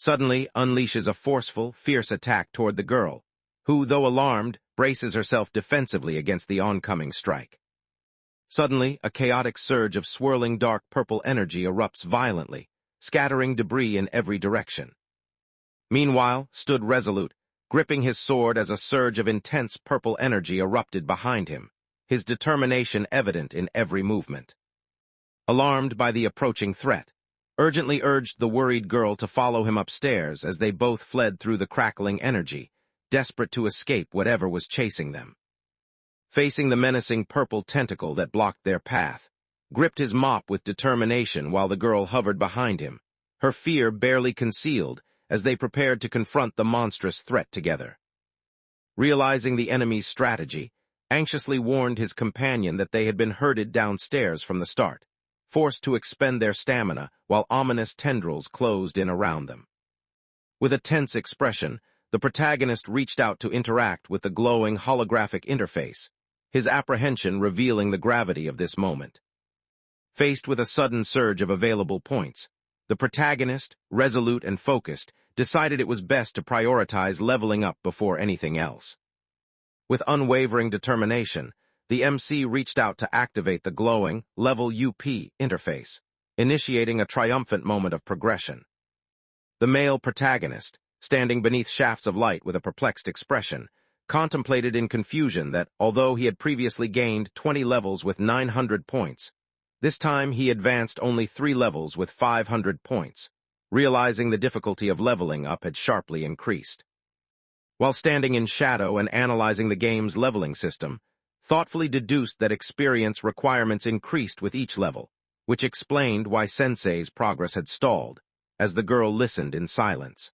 suddenly unleashes a forceful, fierce attack toward the girl, who, though alarmed, braces herself defensively against the oncoming strike. Suddenly, a chaotic surge of swirling dark purple energy erupts violently, scattering debris in every direction. Meanwhile, stood resolute, gripping his sword as a surge of intense purple energy erupted behind him, his determination evident in every movement. Alarmed by the approaching threat, urgently urged the worried girl to follow him upstairs as they both fled through the crackling energy, desperate to escape whatever was chasing them. Facing the menacing purple tentacle that blocked their path, gripped his mop with determination while the girl hovered behind him, her fear barely concealed as they prepared to confront the monstrous threat together. Realizing the enemy's strategy, anxiously warned his companion that they had been herded downstairs from the start, forced to expend their stamina while ominous tendrils closed in around them. With a tense expression, the protagonist reached out to interact with the glowing holographic interface, his apprehension revealing the gravity of this moment. Faced with a sudden surge of available points, the protagonist, resolute and focused, decided it was best to prioritize leveling up before anything else. With unwavering determination, the MC reached out to activate the glowing, level UP interface, initiating a triumphant moment of progression. The male protagonist, standing beneath shafts of light with a perplexed expression, contemplated in confusion that, although he had previously gained 20 levels with 900 points, this time he advanced only 3 levels with 500 points, realizing the difficulty of leveling up had sharply increased. While standing in shadow and analyzing the game's leveling system, thoughtfully deduced that experience requirements increased with each level, which explained why Sensei's progress had stalled, as the girl listened in silence.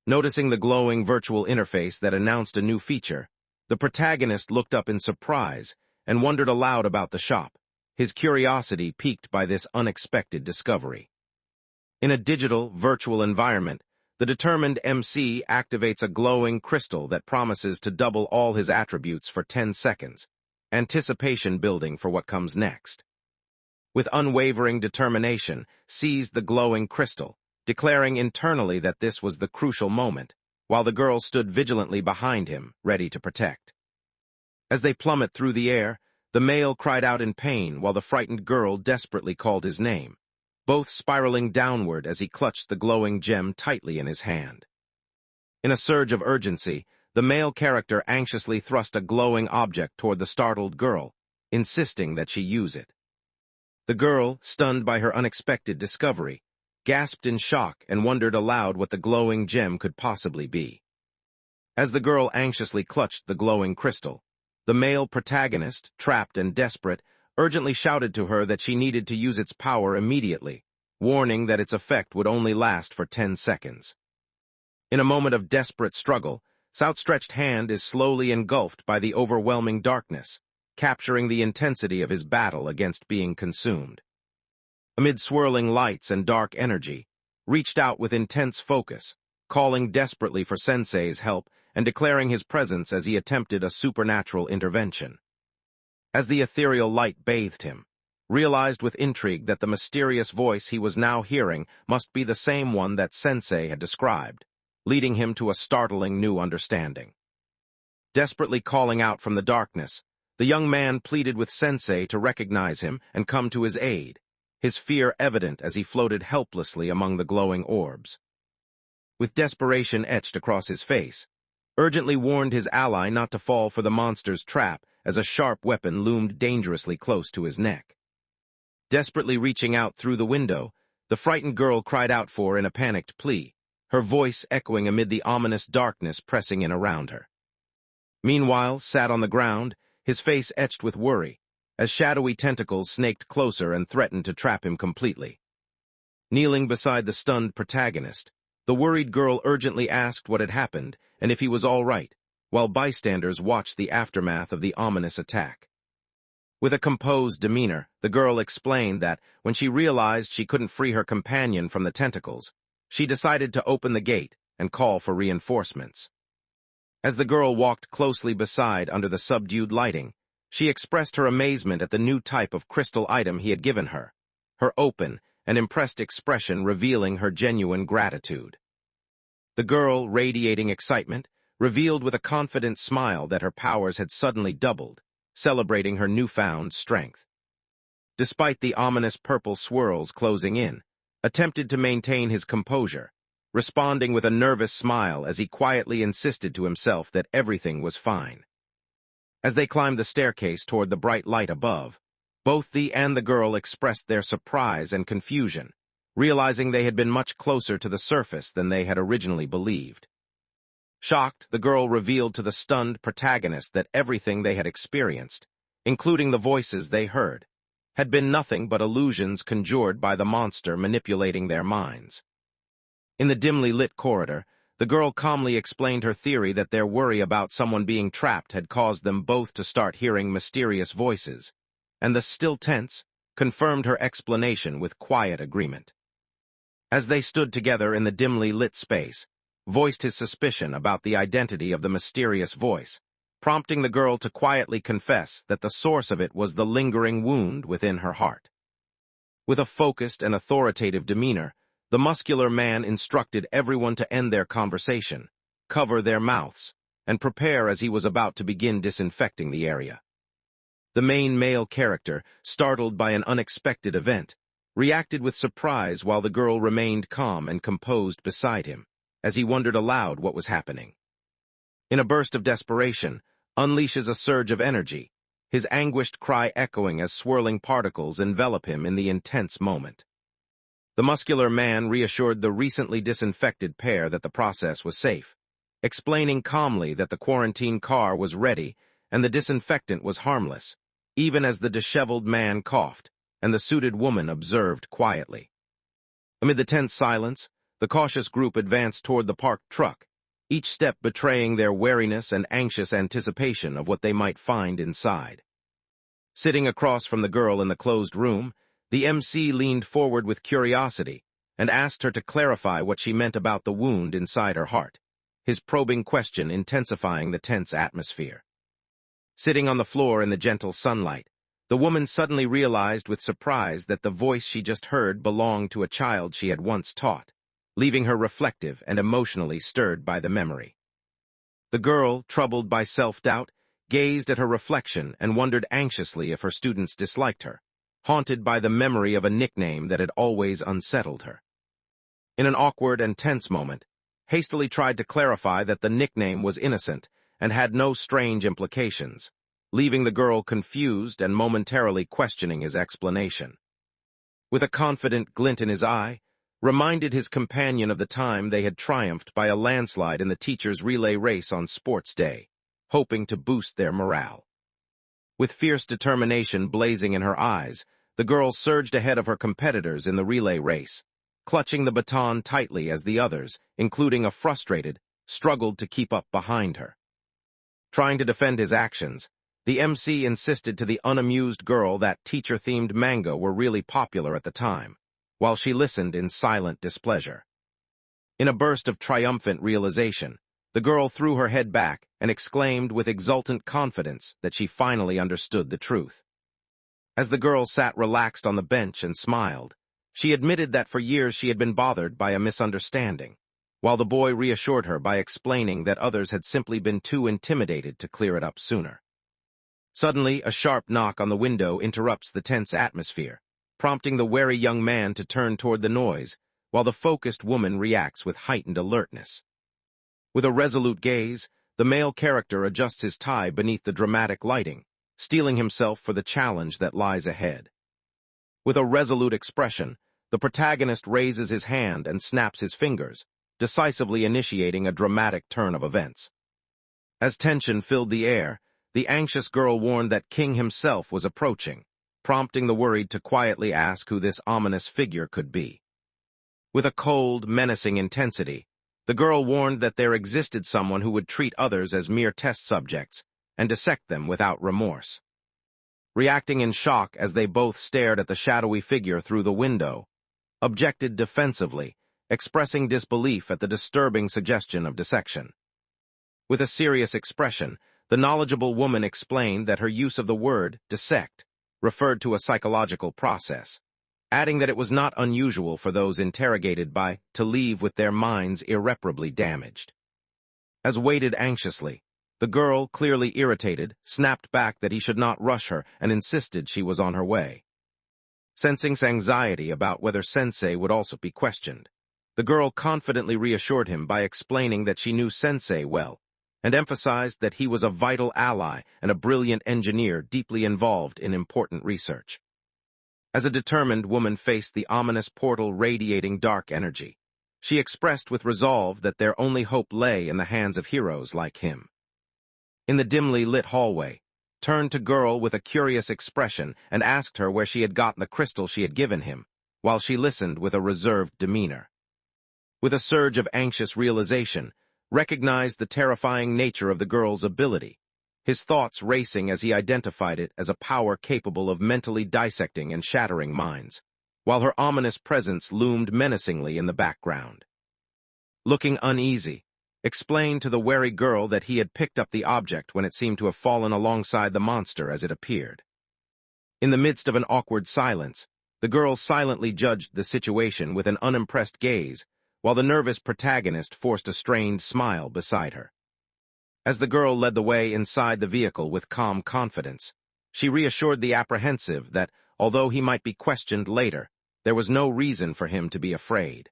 Noticing the glowing virtual interface that announced a new feature, the protagonist looked up in surprise and wondered aloud about the shop, his curiosity piqued by this unexpected discovery. In a digital, virtual environment, the determined MC activates a glowing crystal that promises to double all his attributes for 10 seconds, anticipation building for what comes next. With unwavering determination, seized the glowing crystal, declaring internally that this was the crucial moment, while the girl stood vigilantly behind him, ready to protect. As they plummet through the air, the male cried out in pain while the frightened girl desperately called his name, both spiraling downward as he clutched the glowing gem tightly in his hand. In a surge of urgency, the male character anxiously thrust a glowing object toward the startled girl, insisting that she use it. The girl, stunned by her unexpected discovery, gasped in shock and wondered aloud what the glowing gem could possibly be. As the girl anxiously clutched the glowing crystal, the male protagonist, trapped and desperate, urgently shouted to her that she needed to use its power immediately, warning that its effect would only last for 10 seconds. In a moment of desperate struggle, his outstretched hand is slowly engulfed by the overwhelming darkness, capturing the intensity of his battle against being consumed. Amid swirling lights and dark energy, reached out with intense focus, calling desperately for Sensei's help and declaring his presence as he attempted a supernatural intervention. As the ethereal light bathed him, realized with intrigue that the mysterious voice he was now hearing must be the same one that Sensei had described, leading him to a startling new understanding. Desperately calling out from the darkness, the young man pleaded with Sensei to recognize him and come to his aid, his fear evident as he floated helplessly among the glowing orbs. With desperation etched across his face, urgently warned his ally not to fall for the monster's trap as a sharp weapon loomed dangerously close to his neck. Desperately reaching out through the window, the frightened girl cried out for in a panicked plea, her voice echoing amid the ominous darkness pressing in around her. Meanwhile, sat on the ground, his face etched with worry, as shadowy tentacles snaked closer and threatened to trap him completely. Kneeling beside the stunned protagonist, the worried girl urgently asked what had happened and if he was all right, while bystanders watched the aftermath of the ominous attack. With a composed demeanor, the girl explained that, when she realized she couldn't free her companion from the tentacles, she decided to open the gate and call for reinforcements. As the girl walked closely beside under the subdued lighting, she expressed her amazement at the new type of crystal item he had given her, her open and impressed expression revealing her genuine gratitude. The girl, radiating excitement, revealed with a confident smile that her powers had suddenly doubled, celebrating her newfound strength. Despite the ominous purple swirls closing in, attempted to maintain his composure, responding with a nervous smile as he quietly insisted to himself that everything was fine. As they climbed the staircase toward the bright light above, both the and the girl expressed their surprise and confusion, realizing they had been much closer to the surface than they had originally believed. Shocked, the girl revealed to the stunned protagonist that everything they had experienced, including the voices they heard, had been nothing but illusions conjured by the monster manipulating their minds. In the dimly lit corridor, the girl calmly explained her theory that their worry about someone being trapped had caused them both to start hearing mysterious voices, and the still tense confirmed her explanation with quiet agreement. As they stood together in the dimly lit space, voiced his suspicion about the identity of the mysterious voice, prompting the girl to quietly confess that the source of it was the lingering wound within her heart. With a focused and authoritative demeanor, the muscular man instructed everyone to end their conversation, cover their mouths, and prepare as he was about to begin disinfecting the area. The main male character, startled by an unexpected event, reacted with surprise while the girl remained calm and composed beside him, as he wondered aloud what was happening. In a burst of desperation, unleashes a surge of energy, his anguished cry echoing as swirling particles envelop him in the intense moment. The muscular man reassured the recently disinfected pair that the process was safe, explaining calmly that the quarantine car was ready and the disinfectant was harmless, even as the disheveled man coughed and the suited woman observed quietly. Amid the tense silence, the cautious group advanced toward the parked truck, each step betraying their wariness and anxious anticipation of what they might find inside. Sitting across from the girl in the closed room, the MC leaned forward with curiosity and asked her to clarify what she meant about the wound inside her heart, his probing question intensifying the tense atmosphere. Sitting on the floor in the gentle sunlight, the woman suddenly realized with surprise that the voice she just heard belonged to a child she had once taught, leaving her reflective and emotionally stirred by the memory. The girl, troubled by self-doubt, gazed at her reflection and wondered anxiously if her students disliked her, haunted by the memory of a nickname that had always unsettled her. In an awkward and tense moment, hastily tried to clarify that the nickname was innocent and had no strange implications, leaving the girl confused and momentarily questioning his explanation. With a confident glint in his eye, reminded his companion of the time they had triumphed by a landslide in the teacher's relay race on sports day, hoping to boost their morale. With fierce determination blazing in her eyes, the girl surged ahead of her competitors in the relay race, clutching the baton tightly as the others, including a frustrated, struggled to keep up behind her. Trying to defend his actions, the MC insisted to the unamused girl that teacher-themed manga were really popular at the time, while she listened in silent displeasure. In a burst of triumphant realization, the girl threw her head back and exclaimed with exultant confidence that she finally understood the truth. As the girl sat relaxed on the bench and smiled, she admitted that for years she had been bothered by a misunderstanding, while the boy reassured her by explaining that others had simply been too intimidated to clear it up sooner. Suddenly, a sharp knock on the window interrupts the tense atmosphere, prompting the wary young man to turn toward the noise, while the focused woman reacts with heightened alertness. With a resolute gaze, the male character adjusts his tie beneath the dramatic lighting, steeling himself for the challenge that lies ahead. With a resolute expression, the protagonist raises his hand and snaps his fingers, decisively initiating a dramatic turn of events. As tension filled the air, the anxious girl warned that King himself was approaching, prompting the worried to quietly ask who this ominous figure could be. With a cold, menacing intensity, the girl warned that there existed someone who would treat others as mere test subjects and dissect them without remorse. Reacting in shock as they both stared at the shadowy figure through the window, objected defensively, expressing disbelief at the disturbing suggestion of dissection. With a serious expression, the knowledgeable woman explained that her use of the word dissect referred to a psychological process, adding that it was not unusual for those interrogated by to leave with their minds irreparably damaged. As waited anxiously, the girl, clearly irritated, snapped back that he should not rush her and insisted she was on her way. Sensing anxiety about whether Sensei would also be questioned, the girl confidently reassured him by explaining that she knew Sensei well, and emphasized that he was a vital ally and a brilliant engineer deeply involved in important research. As a determined woman faced the ominous portal radiating dark energy, she expressed with resolve that their only hope lay in the hands of heroes like him. In the dimly lit hallway, turned to girl with a curious expression and asked her where she had gotten the crystal she had given him, while she listened with a reserved demeanor. With a surge of anxious realization, recognized the terrifying nature of the girl's ability, his thoughts racing as he identified it as a power capable of mentally dissecting and shattering minds, while her ominous presence loomed menacingly in the background. Looking uneasy, explained to the wary girl that he had picked up the object when it seemed to have fallen alongside the monster as it appeared. In the midst of an awkward silence, the girl silently judged the situation with an unimpressed gaze, while the nervous protagonist forced a strained smile beside her. As the girl led the way inside the vehicle with calm confidence, she reassured the apprehensive that, although he might be questioned later, there was no reason for him to be afraid.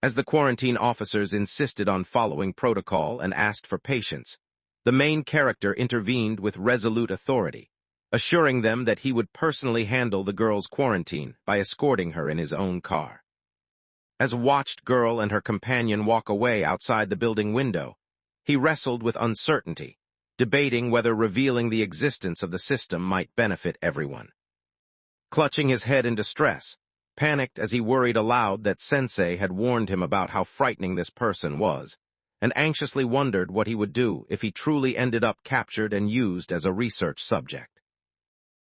As the quarantine officers insisted on following protocol and asked for patience, the main character intervened with resolute authority, assuring them that he would personally handle the girl's quarantine by escorting her in his own car. As watched girl and her companion walk away outside the building window, he wrestled with uncertainty, debating whether revealing the existence of the system might benefit everyone. Clutching his head in distress, panicked as he worried aloud that Sensei had warned him about how frightening this person was, and anxiously wondered what he would do if he truly ended up captured and used as a research subject.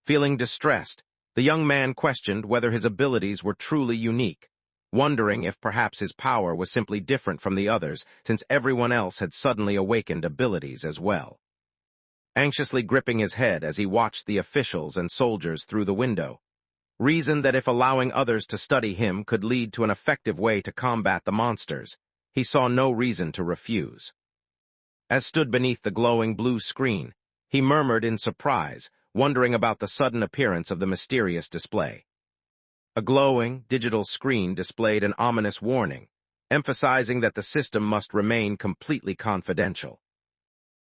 Feeling distressed, the young man questioned whether his abilities were truly unique, wondering if perhaps his power was simply different from the others since everyone else had suddenly awakened abilities as well. Anxiously gripping his head as he watched the officials and soldiers through the window, reasoned that if allowing others to study him could lead to an effective way to combat the monsters, he saw no reason to refuse. As stood beneath the glowing blue screen, he murmured in surprise, wondering about the sudden appearance of the mysterious display. A glowing, digital screen displayed an ominous warning, emphasizing that the system must remain completely confidential.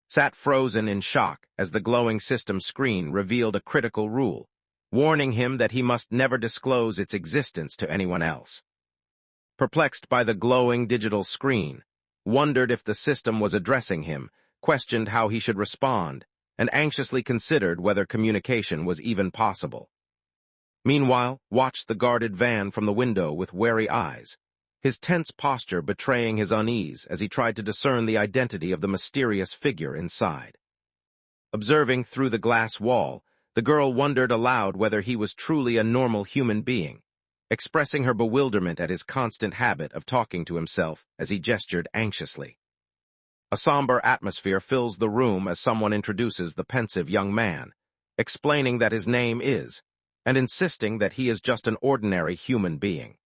Sat frozen in shock as the glowing system screen revealed a critical rule, warning him that he must never disclose its existence to anyone else. Perplexed by the glowing digital screen, wondered if the system was addressing him, questioned how he should respond, and anxiously considered whether communication was even possible. Meanwhile, watched the guarded van from the window with wary eyes, his tense posture betraying his unease as he tried to discern the identity of the mysterious figure inside. Observing through the glass wall, the girl wondered aloud whether he was truly a normal human being, expressing her bewilderment at his constant habit of talking to himself as he gestured anxiously. A somber atmosphere fills the room as someone introduces the pensive young man, explaining that his name is, and insisting that he is just an ordinary human being.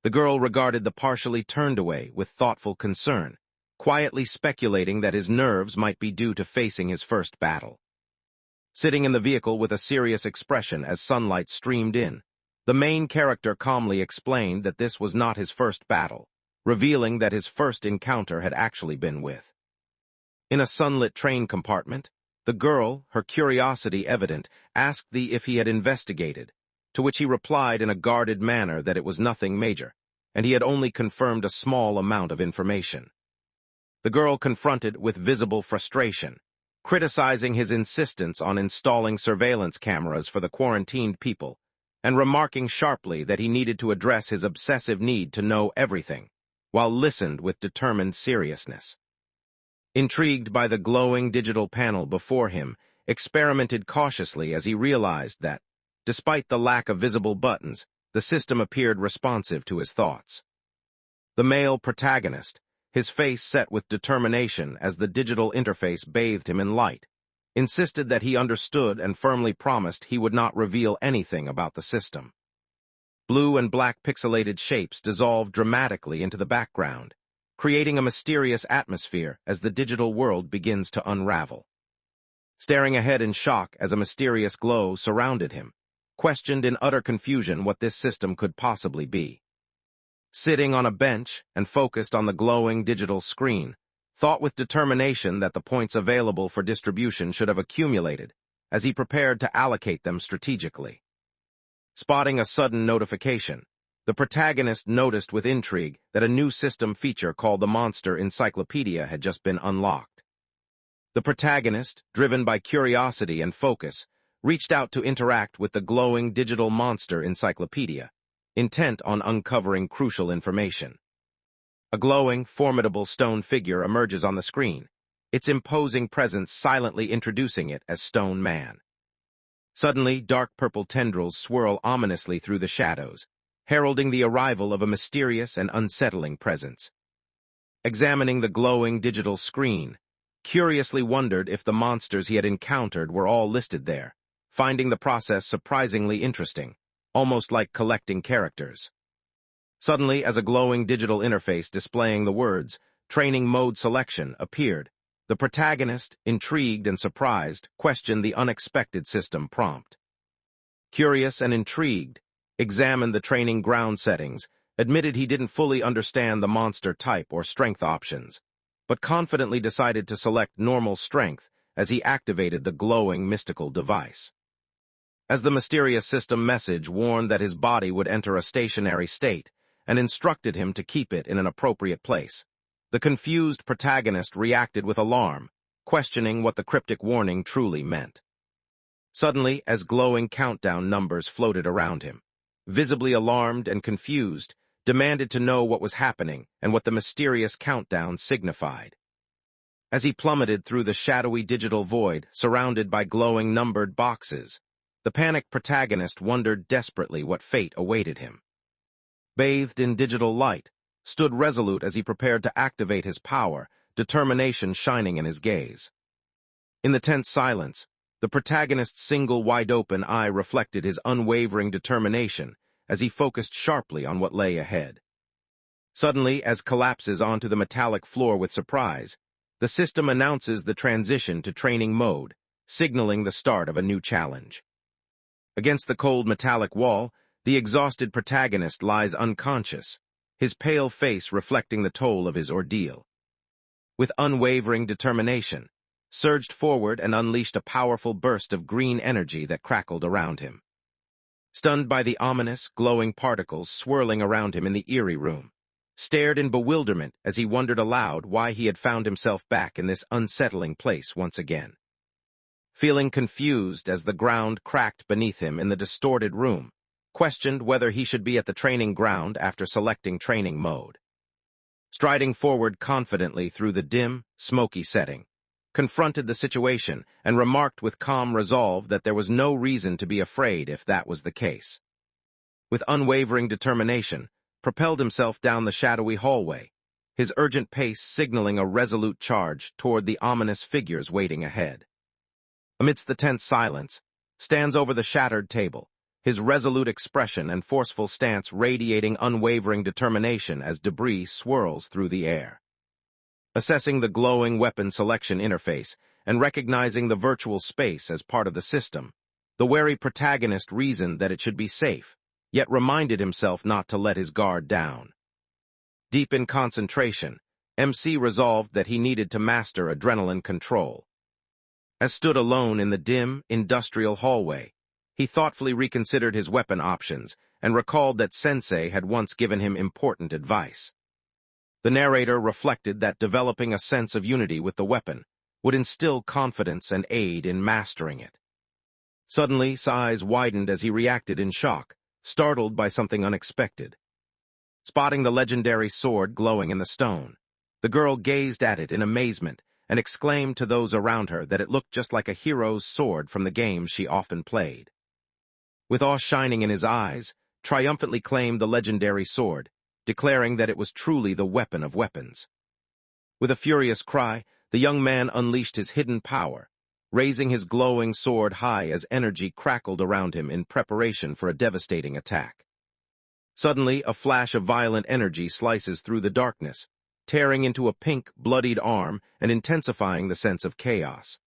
The girl regarded the partially turned away with thoughtful concern, quietly speculating that his nerves might be due to facing his first battle. Sitting in the vehicle with a serious expression as sunlight streamed in, the main character calmly explained that this was not his first battle, revealing that his first encounter had actually been with. In a sunlit train compartment, the girl, her curiosity evident, asked if he had investigated, to which he replied in a guarded manner that it was nothing major, and he had only confirmed a small amount of information. The girl confronted with visible frustration, criticizing his insistence on installing surveillance cameras for the quarantined people, and remarking sharply that he needed to address his obsessive need to know everything, while listened with determined seriousness. Intrigued by the glowing digital panel before him, experimented cautiously as he realized that, despite the lack of visible buttons, the system appeared responsive to his thoughts. The male protagonist, his face set with determination as the digital interface bathed him in light, insisted that he understood and firmly promised he would not reveal anything about the system. Blue and black pixelated shapes dissolve dramatically into the background, creating a mysterious atmosphere as the digital world begins to unravel. Staring ahead in shock as a mysterious glow surrounded him, questioned in utter confusion what this system could possibly be. Sitting on a bench and focused on the glowing digital screen, thought with determination that the points available for distribution should have accumulated, as he prepared to allocate them strategically. Spotting a sudden notification, the protagonist noticed with intrigue that a new system feature called the Monster Encyclopedia had just been unlocked. The protagonist, driven by curiosity and focus, reached out to interact with the glowing digital Monster Encyclopedia, intent on uncovering crucial information. A glowing, formidable stone figure emerges on the screen, its imposing presence silently introducing it as Stone Man. Suddenly, dark purple tendrils swirl ominously through the shadows, heralding the arrival of a mysterious and unsettling presence. Examining the glowing digital screen, curiously wondered if the monsters he had encountered were all listed there, finding the process surprisingly interesting, almost like collecting characters. Suddenly, as a glowing digital interface displaying the words, "Training Mode Selection," appeared, the protagonist, intrigued and surprised, questioned the unexpected system prompt. Curious and intrigued, examined the training ground settings, admitted he didn't fully understand the monster type or strength options, but confidently decided to select normal strength as he activated the glowing mystical device. As the mysterious system message warned that his body would enter a stationary state and instructed him to keep it in an appropriate place, the confused protagonist reacted with alarm, questioning what the cryptic warning truly meant. Suddenly, as glowing countdown numbers floated around him, visibly alarmed and confused, demanded to know what was happening and what the mysterious countdown signified. As he plummeted through the shadowy digital void surrounded by glowing numbered boxes, the panicked protagonist wondered desperately what fate awaited him. Bathed in digital light, stood resolute as he prepared to activate his power, determination shining in his gaze. In the tense silence, the protagonist's single wide-open eye reflected his unwavering determination as he focused sharply on what lay ahead. Suddenly, as collapses onto the metallic floor with surprise, the system announces the transition to training mode, signaling the start of a new challenge. Against the cold metallic wall, the exhausted protagonist lies unconscious, his pale face reflecting the toll of his ordeal. With unwavering determination, surged forward and unleashed a powerful burst of green energy that crackled around him. Stunned by the ominous, glowing particles swirling around him in the eerie room, stared in bewilderment as he wondered aloud why he had found himself back in this unsettling place once again. Feeling confused as the ground cracked beneath him in the distorted room, questioned whether he should be at the training ground after selecting training mode. Striding forward confidently through the dim, smoky setting, confronted the situation and remarked with calm resolve that there was no reason to be afraid if that was the case. With unwavering determination, propelled himself down the shadowy hallway, his urgent pace signaling a resolute charge toward the ominous figures waiting ahead. Amidst the tense silence, stands over the shattered table, his resolute expression and forceful stance radiating unwavering determination as debris swirls through the air. Assessing the glowing weapon selection interface and recognizing the virtual space as part of the system, the wary protagonist reasoned that it should be safe, yet reminded himself not to let his guard down. Deep in concentration, MC resolved that he needed to master adrenaline control. As stood alone in the dim, industrial hallway, he thoughtfully reconsidered his weapon options and recalled that Sensei had once given him important advice. The narrator reflected that developing a sense of unity with the weapon would instill confidence and aid in mastering it. Suddenly, his eyes widened as he reacted in shock, startled by something unexpected. Spotting the legendary sword glowing in the stone, the girl gazed at it in amazement and exclaimed to those around her that it looked just like a hero's sword from the games she often played. With awe shining in his eyes, triumphantly claimed the legendary sword, declaring that it was truly the weapon of weapons. With a furious cry, the young man unleashed his hidden power, raising his glowing sword high as energy crackled around him in preparation for a devastating attack. Suddenly, a flash of violent energy slices through the darkness, tearing into a pink, bloodied arm and intensifying the sense of chaos.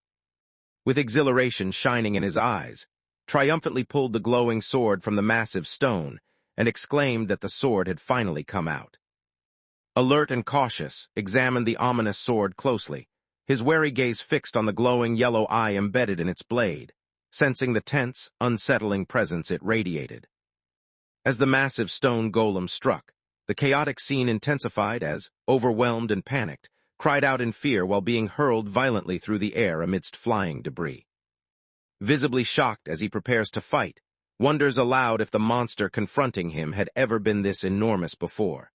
With exhilaration shining in his eyes, triumphantly pulled the glowing sword from the massive stone and exclaimed that the sword had finally come out. Alert and cautious, examined the ominous sword closely, his wary gaze fixed on the glowing yellow eye embedded in its blade, sensing the tense, unsettling presence it radiated. As the massive stone golem struck, the chaotic scene intensified as, overwhelmed and panicked, cried out in fear while being hurled violently through the air amidst flying debris. Visibly shocked as he prepares to fight, wonders aloud if the monster confronting him had ever been this enormous before.